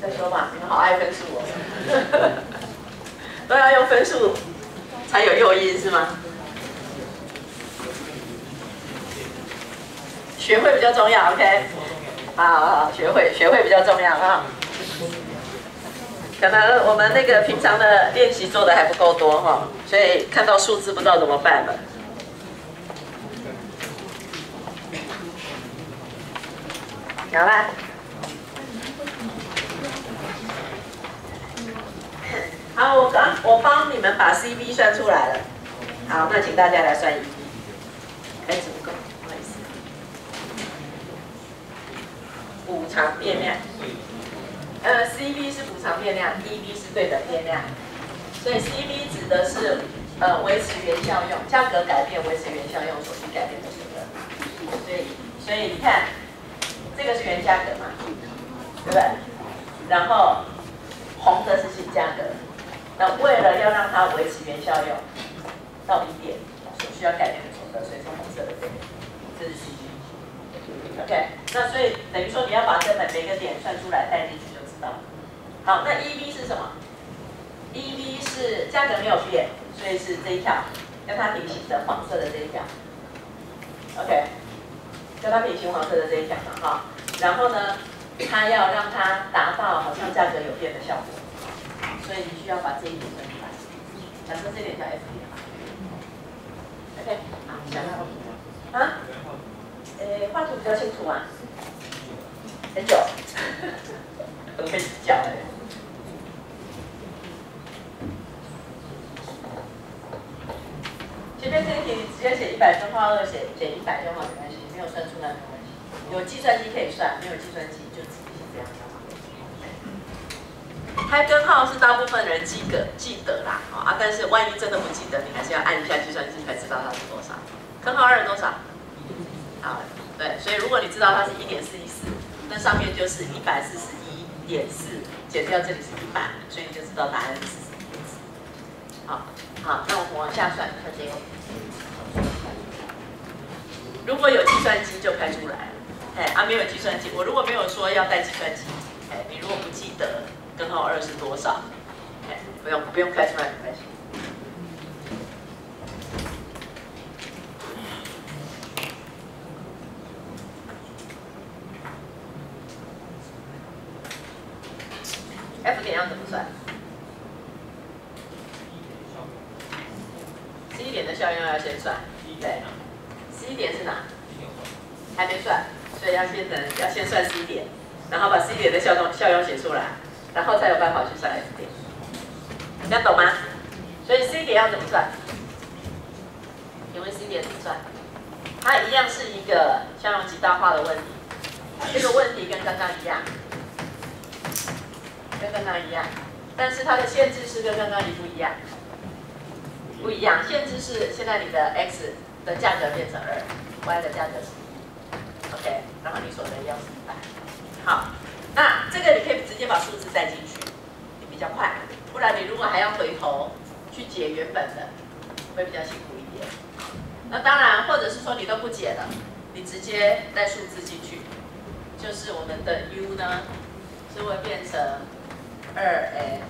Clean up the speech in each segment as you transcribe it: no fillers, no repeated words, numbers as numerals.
再说吧，你们好爱分数哦，都要用分数才有诱因是吗？学会比较重要 ，OK？ 好，学会比较重要啊。可能我们那个平常的练习做的还不够多哈，所以看到数字不知道怎么办了。好啦。好，我帮你们把 CV 算出来了。好，那请大家来算 EB。哎，怎么够？不好意思。补偿变量。CV 是补偿变量 ，EB 是对等变量。所以 CV 指的是维持原效用，价格改变维持原效用所需改变的数额。所以你看，这个是原价格嘛，对不对？然后红的是新价格。那为了要让它维持原效用到1点，所需要改变的总和，所以是红色的这个，这是 CV。OK， 那所以等于说你要把这每个点算出来带进去就知道了。好，那 EB 是什么 ？EB 是价格没有变，所以是这一条跟它平行的黄色的这一条。OK， 跟它平行黄色的这一条嘛，哈。然后呢，它要让它达到好像价格有变的效果。所以你需要把这一点算出来。假设这点叫 F 点吧。OK， 好，想到啊？画图比较清楚嘛？很久，很会教哎。前面这一题你直接写100分，画2写100就好，没关系，没有算出来没关系。有计算机可以算，没有计算机就自己这样就好。开根号是大部分人记得啦，但是万一真的不记得，你还是要按一下计算机才知道它是多少。根号2多少？好，对，所以如果你知道它是1.414，那上面就是141.4，减掉这里是100，所以你就知道答案是41.4。好，那我们往下算，看这个。如果有计算机就开出来了，没有计算机，我如果没有说要带计算机，你如果不记得。根号2是多少？不用开出来没关系。F 点要怎么算 ？C 点的效用要先算，对。C 点是哪？还没算，所以要先算 C 点，然后把 C 点的效用写出来。然后才有办法去算 F 点，这样懂吗？所以 C 点要怎么算？请问 C 点怎么算？它一样是一个效用极大化的问题。这个问题跟刚刚一样，但是它的限制是跟刚刚不一样。不一样，限制是现在你的 x 的价格变成2，y 的价格是1 ，OK， 然后你所得要是100。好。那这个你可以直接把数字带进去，也比较快。不然你如果还要回头去解原本的，会比较辛苦一点。那当然，或者是说你都不解了，你直接带数字进去，就是我们的 u 呢是会变成2n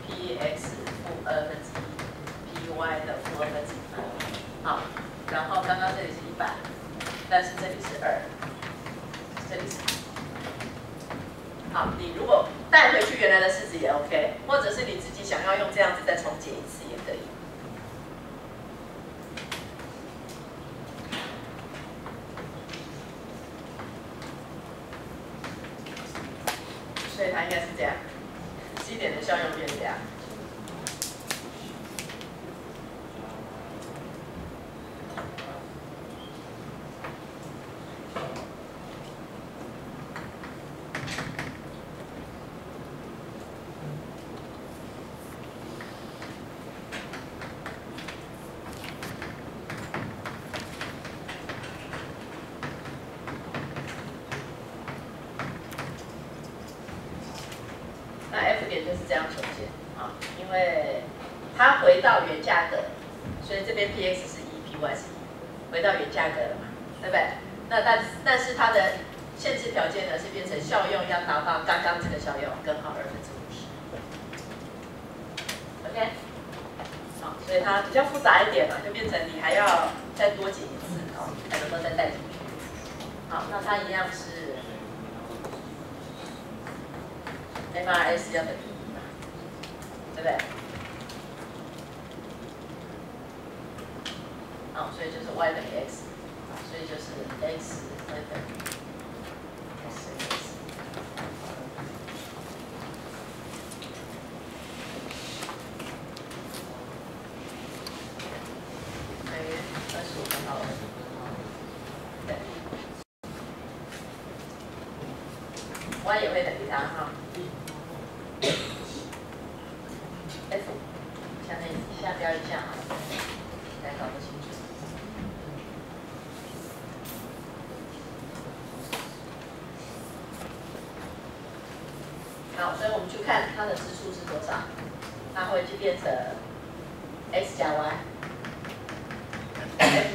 px 负2/1 py 的负1/2。好，然后刚刚这里是100，但是这里是2，这里是。好，你如果带回去原来的式子也 OK， 或者是你自己想要用这样子再重解一次也可以。所以它应该是这样 ，C 点的效用变这样。那 F 点就是这样呈现啊，因为它回到原价格，所以这边 Px 是1 ，Py 是1，回到原价格了嘛，对不对？那但是它的限制条件呢是变成效用要达到刚刚这个效用根号50%。OK， 好，所以它比较复杂一点了，就变成你还要再多解一次哦，才能够再带进去。好，那它一样是 MRS 要等于1嘛，对不对？好，所以就是 y 等于 x， 所以就是 x 会等于 x。等于25根号。对。y 也会等于它哈。f 下标一下哈，大家搞不清楚。好，所以我们去看它的指数是多少，它会就变成 x 加 y，f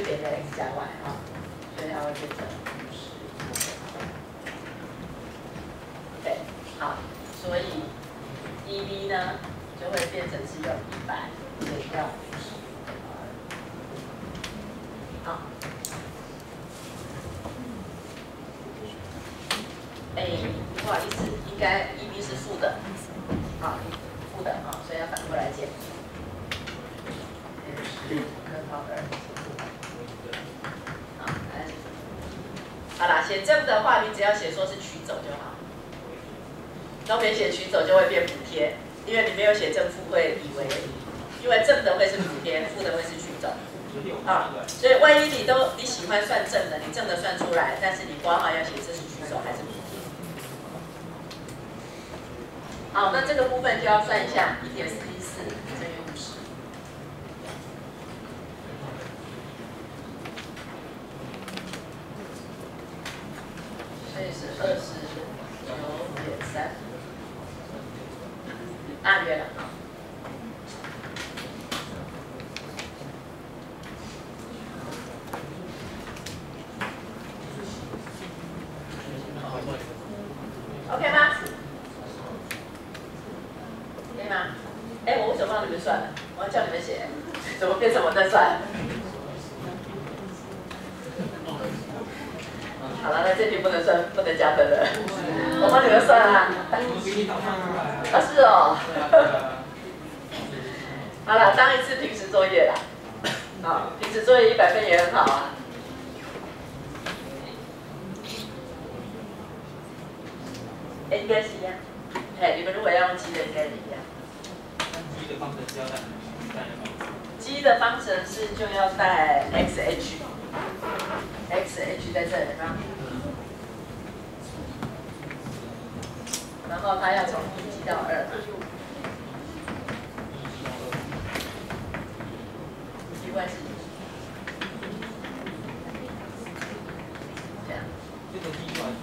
点的 x 加 y 啊，所以它会变成50。对，好，所以 EV 呢就会变成是用100减掉50。好。不好意思，应该 EB 是负的，好，负的啊，所以要反过来减。根号2。好，来，好啦，写正的话，你只要写说是取走就好，都没写取走就会变补贴，因为你没有写正负会以为，因为正的会是补贴，负的会是取走。啊，所以万一你喜欢算正的，你正的算出来，但是你括号要写这是取走还是补贴。好，那这个部分就要算一下1.414乘以50，所以是29.3，大约了啊。OK 吗？可以吗？哎，我为什么帮你们算了？我要叫你们写，怎么变成我在算？好了，那这题不能算，不能加分了。我帮你们算啊。啊，是哦。好了，当一次平时作业啦。好，平时作业100分也很好啊。应该是一样。哎，你们如果要用积的，应该是一样。积的方程是要带积的方程式就要带 xh，xh 在这里吗？然后它要从1积到2嘛。习惯是这样。这个计算是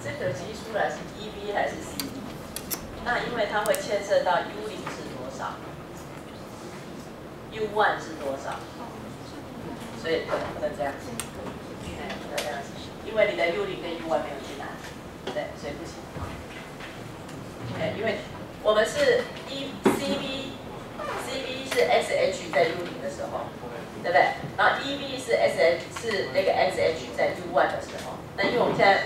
这个积出来是 EB 还是 CB？ 那因为它会牵涉到 U0是多少 ，U1 是多少，所以不能这样子，不能这样子，因为你的 U0跟 U1 没有进来，对，所以不行。因为我们是CB 是 SH 在 U0的时候，对不对？然后 EB 是 SH 是那个 SH 在 U1 的时候，那因为我们现在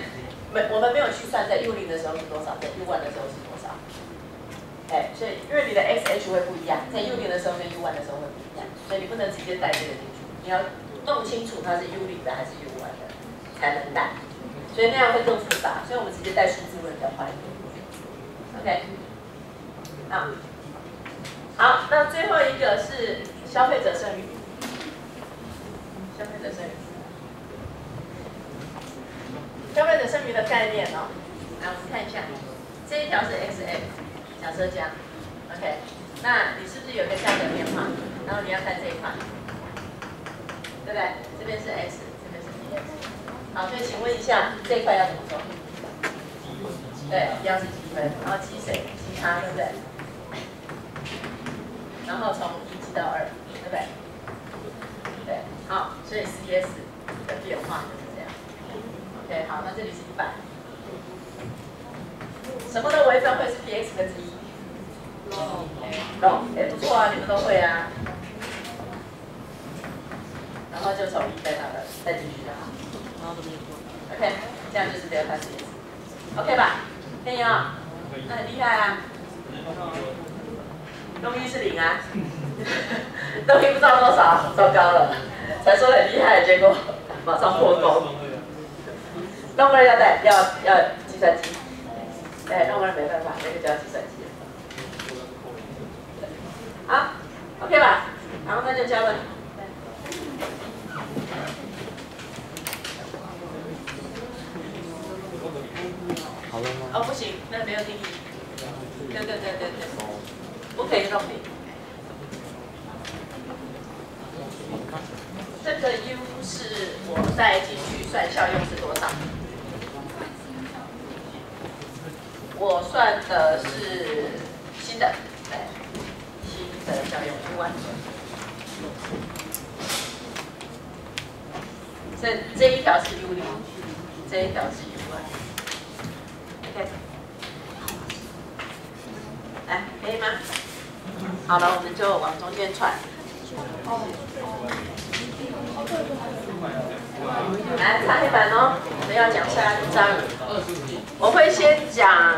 我们没有去算在 U0的时候是多少，在 U1 的时候是多少。所以因为你的 SH 会不一样，在 U0的时候跟 U1 的时候会不一样，所以你不能直接带这个进去，你要弄清楚它是 U0的还是 U1的才能带，所以那样会更复杂，所以我们直接带数字会比较快一点。OK， 好，那最后一个是消费者剩余，消费者剩余，消费者剩余的概念哦，来我们看一下，这一条是 XF。假设这样 ，OK， 那你是不是有个价格变化？然后你要看这一块，对不对？这边是 X， 这边是 DX。好，所以请问一下，这一块要怎么做？对，标是积分，然后积谁？积它，对不对？然后从1积到2，对不对？对，好，所以 CS 的变化就是这样。OK， 好，那这里是100。什么的微分会是 px 分之1？ 懂，哎，不错啊，你们都会啊。然后就从1在那了，再继续就好。OK， 这样就是delta CS。OK 吧？可以啊，那很厉害啊。东一是0啊，东一不知道多少，糟糕了，才说很厉害，结果马上破功。弄不了要计算机，对，弄不了没办法，那个就要计算机。好 ，OK 吧？然后那就交了。好了吗？哦，不行，那没有定义。对，不可以弄你。这个 U 是我带进去算效用是多少？我算的是新的，对，新的效用U1。这一条是 U0，这一条是 U1。OK， 来，可以吗？好了，我们就往中间串。来，擦黑板哦，我们要讲下一章。我会先讲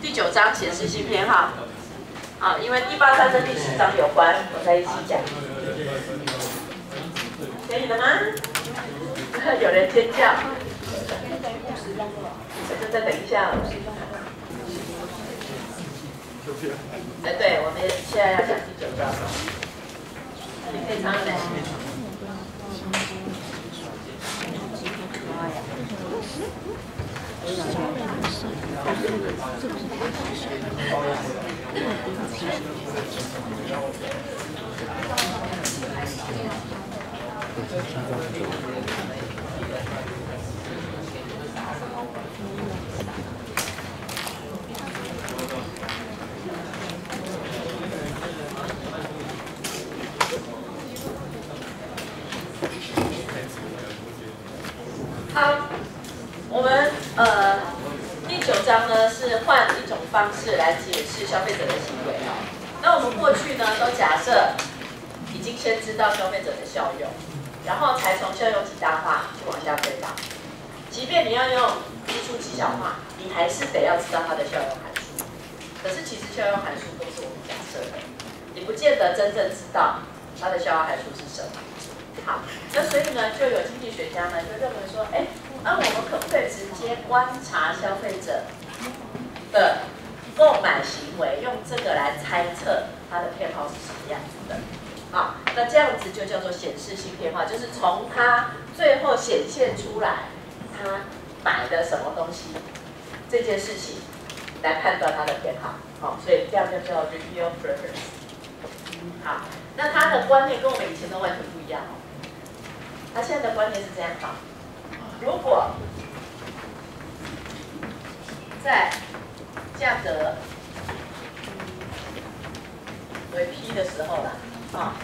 第9章显示性偏好，好，因为第8章跟第10章有关，我在一起讲。可以了吗？有人尖叫。就再等一下。对，我们现在要讲第9章。你可以唱嘞。好，我们第9章呢是换一种方式来解释消费者的行为哦。那我们过去呢都假设已经先知道消费者的效用，然后才从效用极大化去往下推导。即便你要用基数极小化，你还是得要知道它的效用函数。可是其实效用函数都是我们假设的，你不见得真正知道它的效用函数是什么。好，那所以呢，就有经济学家呢就认为说，哎，那我们可不可以直接观察消费者的购买行为，用这个来猜测他的偏好是什么样子的？好，那这样子就叫做显示性偏好，就是从他最后显现出来他买的什么东西这件事情来判断他的偏好。好，所以这样就叫 reveal preference。好，那他的观念跟我们以前都完全不一样哦。他现在的观念是这样哈，如果在价格为 P 的时候啦，啊，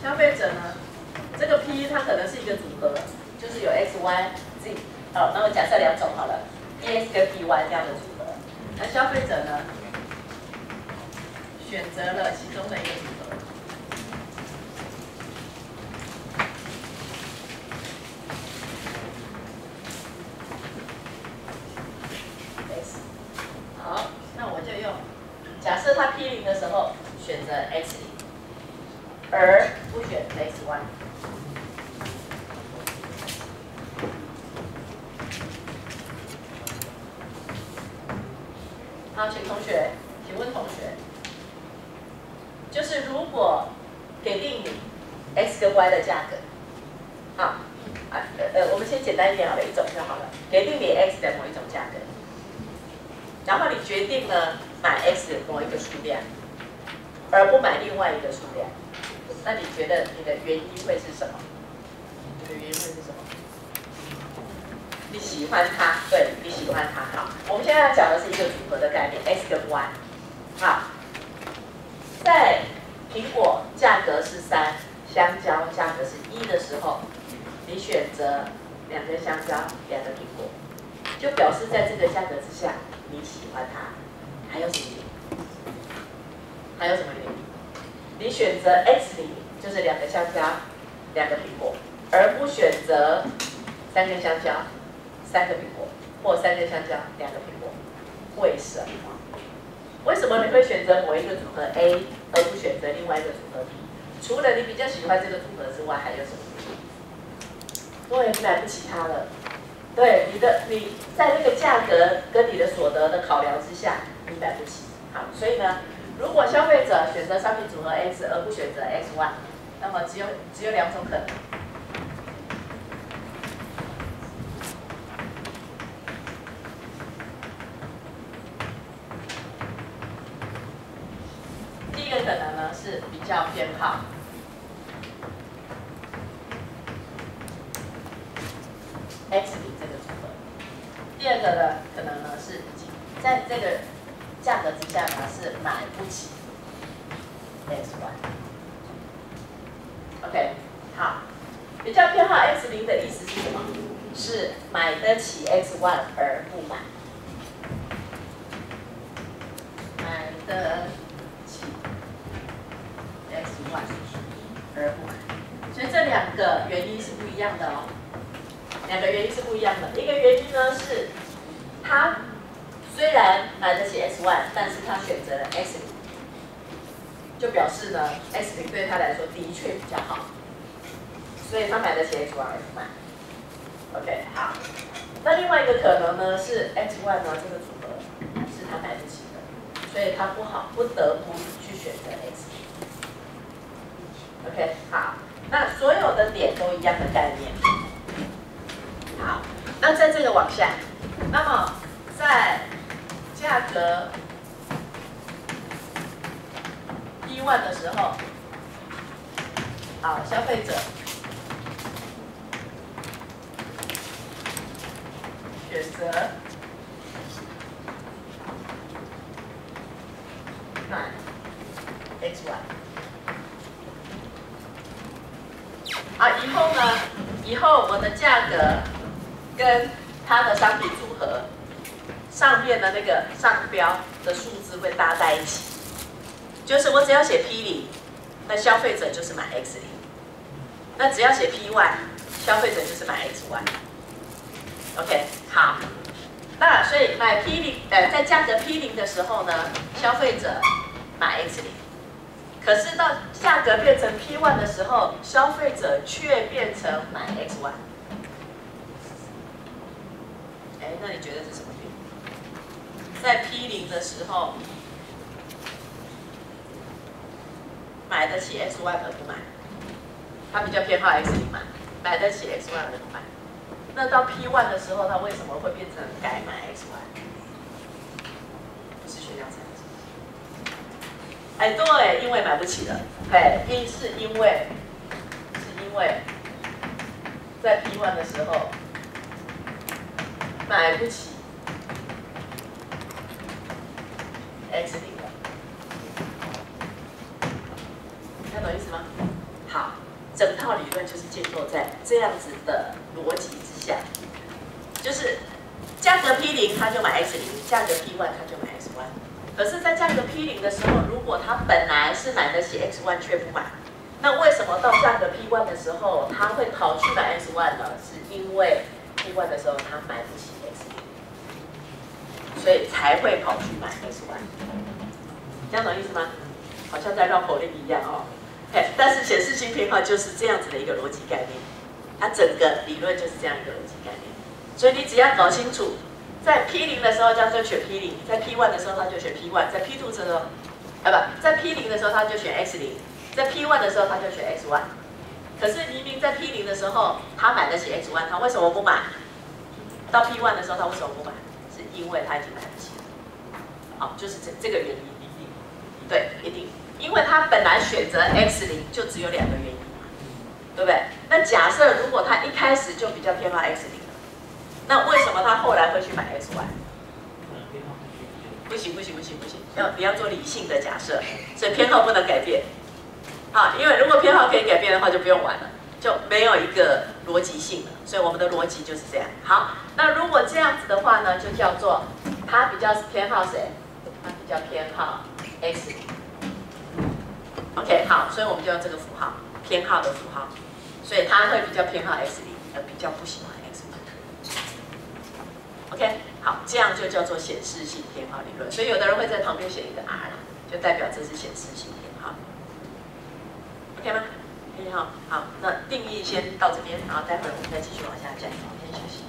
消费者呢，这个 P 它可能是一个组合，就是有 X、Y、Z， 好，那我假设2种好了 ，PX 跟 PY 这样的组合，那消费者呢，选择了其中的一个组合。好，那我就用，假设它 P0的时候选择 X0，而不选 XY。好，请问同学，就是如果给定你 X 跟 Y 的价格，好，我们先简单一点好了，一种就好了，给定你 X 的某一种价格。然后你决定了买 X 的某一个数量，而不买另外一个数量，那你觉得你的原因会是什么？你的原因会是什么？你喜欢它，对，你喜欢它。好，我们现在要讲的是一个组合的概念 ，x 跟 y。好，在苹果价格是3，香蕉价格是1的时候，你选择2根香蕉，2个苹果，就表示在这个价格之下你喜欢它。还有什么原因？还有什么原因？你选择 x 0，就是2个香蕉，2个苹果，而不选择3根香蕉，3个苹果，或3根香蕉，2个苹果，为什么？为什么你会选择某一个组合 A， 而不选择另外一个组合 B？ 除了你比较喜欢这个组合之外，还有什么原因？对，你买不起它了。对，你在那个价格跟你的所得的考量之下，你买不起。好，所以呢，如果消费者选择商品组合 X 而不选择 XY， 那么只有2种可能。第一个可能呢是比较偏好X 0这个组合。第二个呢可能呢是在这个价格之下呢是买不起 XY。OK， 好，比较偏好 X 0的意思是什么？是买得起 XY 而不买，买得起 XY 而不买，所以这2个原因是不一样的哦。2个原因是不一样的。一个原因呢是，他虽然买得起 XY， 但是他选择了 X 0，就表示呢 X 0对他来说的确比较好，所以他买得起 XY 而不买。OK， 好。那另外一个可能呢是 XY 呢这个组合是他买得起的，所以他不得不去选择 X 0。OK， 好。那所有的点都一样的概念。好，那在这个往下，那么在价格P1的时候，好，消费者选择买 XY。好，以后我的价格跟它的商品组合上面的那个商标的数字会搭在一起，就是我只要写 P0，那消费者就是买 X 0；那只要写 P1，消费者就是买 XY。OK， 好，那所以买 P0，在价格 P0的时候呢，消费者买 X 0。可是到价格变成 P1 的时候，消费者却变成买 XY。那你觉得是什么原因？在 P0的时候买得起 XY 而不买，他比较偏好 X 0嘛，买得起 XY 而不买。那到 P1 的时候，他为什么会变成改买 XY？ 不是学量才。对，因为买不起了。是因为在 P1 的时候买不起 X 0了，听懂意思吗？好，整套理论就是建构在这样子的逻辑之下，就是价格 P0 他就买 X 0，价格 P1 他就买 XY。可是，在价格 P0的时候，如果他本来是买得起 XY 却不买，那为什么到价格 P1 的时候，他会跑去买 XY 呢？是因为 P1 的时候他买不起 X 0，所以才会跑去买 XY。这样懂意思吗？好像在绕口令一样哦。但是显示性偏好就是这样子的一个逻辑概念，它整个理论就是这样一个逻辑概念。所以你只要搞清楚。在 P0的时候，他就选 P0；在 P1 的时候，他就选 P1；在 P2 的时候，在 P0 的时候，他就选 X 0；在 P1 的时候，他就选 XY。可是明明在 P0的时候，他买得起 XY， 他为什么不买？到 P1 的时候，他为什么不买？是因为他已经买得起了。好，就是这个原因一定，对，一定，因为他本来选择 X 0就只有2个原因嘛，对不对？那假设如果他一开始就比较偏好 X 0。那为什么他后来会去买 XY？ 不行，你要做理性的假设，所以偏好不能改变。啊，因为如果偏好可以改变的话，就不用玩了，就没有一个逻辑性了。所以我们的逻辑就是这样。好，那如果这样子的话呢，就叫做他比较偏好谁？他比较偏好 X。OK， 好，所以我们就用这个符号，偏好的符号，所以他会比较偏好 X 零，而比较不喜欢 X 零。OK， 好，这样就叫做显示性偏好理论。所以有的人会在旁边写一个 R 啦，就代表这是显示性偏好。OK 吗？可以哈。好，那定义先到这边，然后待会儿我们再继续往下讲。先休息。